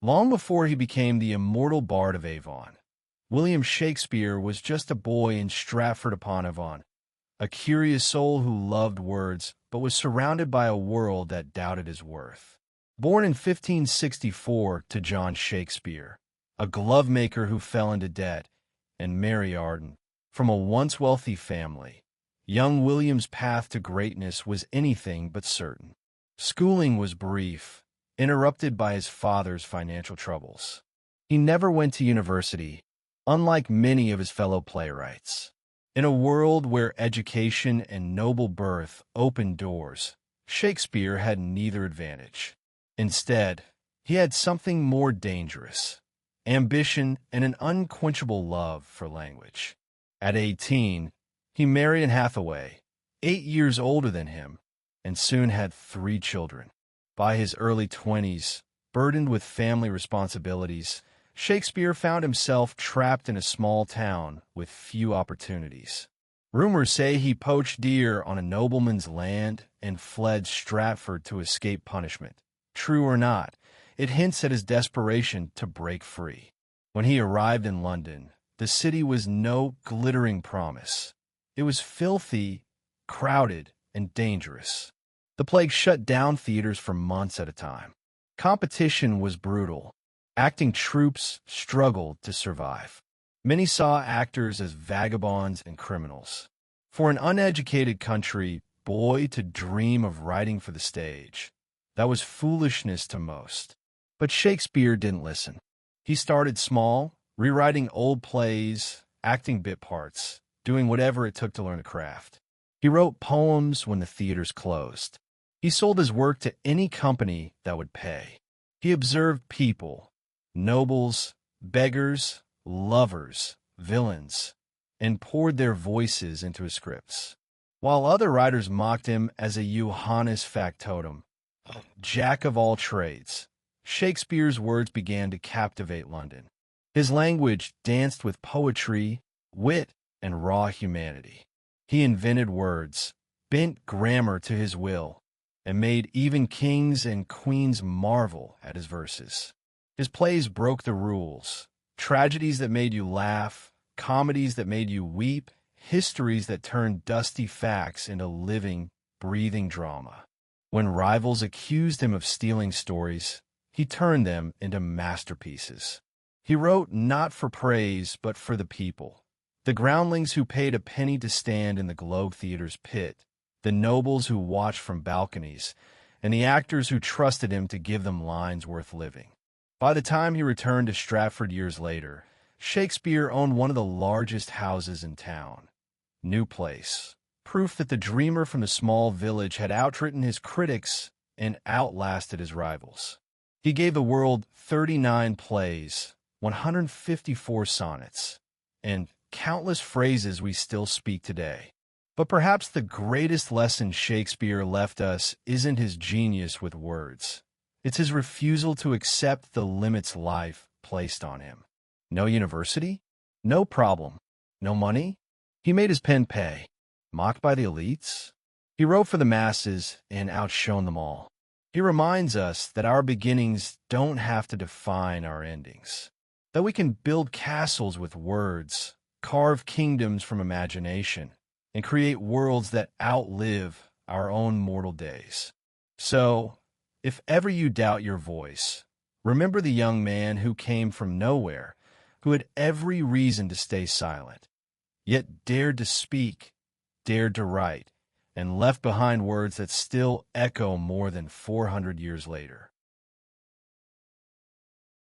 Long before he became the immortal bard of Avon, William Shakespeare was just a boy in Stratford-upon-Avon, a curious soul who loved words but was surrounded by a world that doubted his worth. Born in 1564 to John Shakespeare, a glovemaker who fell into debt, and Mary Arden, from a once wealthy family, young William's path to greatness was anything but certain. Schooling was brief, interrupted by his father's financial troubles. He never went to university, unlike many of his fellow playwrights. In a world where education and noble birth opened doors, Shakespeare had neither advantage. Instead, he had something more dangerous: ambition and an unquenchable love for language. At 18, he married Anne Hathaway, 8 years older than him, and soon had 3 children. By his early 20s, burdened with family responsibilities, Shakespeare found himself trapped in a small town with few opportunities. Rumors say he poached deer on a nobleman's land and fled Stratford to escape punishment. True or not, it hints at his desperation to break free. When he arrived in London, the city was no glittering promise. It was filthy, crowded, and dangerous. The plague shut down theaters for months at a time. Competition was brutal. Acting troupes struggled to survive. Many saw actors as vagabonds and criminals. For an uneducated country boy to dream of writing for the stage, that was foolishness to most. But Shakespeare didn't listen. He started small, rewriting old plays, acting bit parts, doing whatever it took to learn the craft. He wrote poems when the theaters closed. He sold his work to any company that would pay. He observed people, nobles, beggars, lovers, villains, and poured their voices into his scripts. While other writers mocked him as a Johannes factotum, jack of all trades, Shakespeare's words began to captivate London. His language danced with poetry, wit, and raw humanity. He invented words, bent grammar to his will, and made even kings and queens marvel at his verses. His plays broke the rules: tragedies that made you laugh, comedies that made you weep, histories that turned dusty facts into living, breathing drama. When rivals accused him of stealing stories, he turned them into masterpieces. He wrote not for praise, but for the people. The groundlings who paid a penny to stand in the Globe Theater's pit, the nobles who watched from balconies, and the actors who trusted him to give them lines worth living. By the time he returned to Stratford years later, Shakespeare owned one of the largest houses in town. New Place, proof that the dreamer from the small village had outwritten his critics and outlasted his rivals. He gave the world 39 plays, 154 sonnets, and countless phrases we still speak today. But perhaps the greatest lesson Shakespeare left us isn't his genius with words. It's his refusal to accept the limits life placed on him. No university? No problem. No money? He made his pen pay. Mocked by the elites? He wrote for the masses and outshone them all. He reminds us that our beginnings don't have to define our endings, that we can build castles with words, carve kingdoms from imagination, and create worlds that outlive our own mortal days. So, if ever you doubt your voice, remember the young man who came from nowhere, who had every reason to stay silent, yet dared to speak, dared to write, and left behind words that still echo more than 400 years later.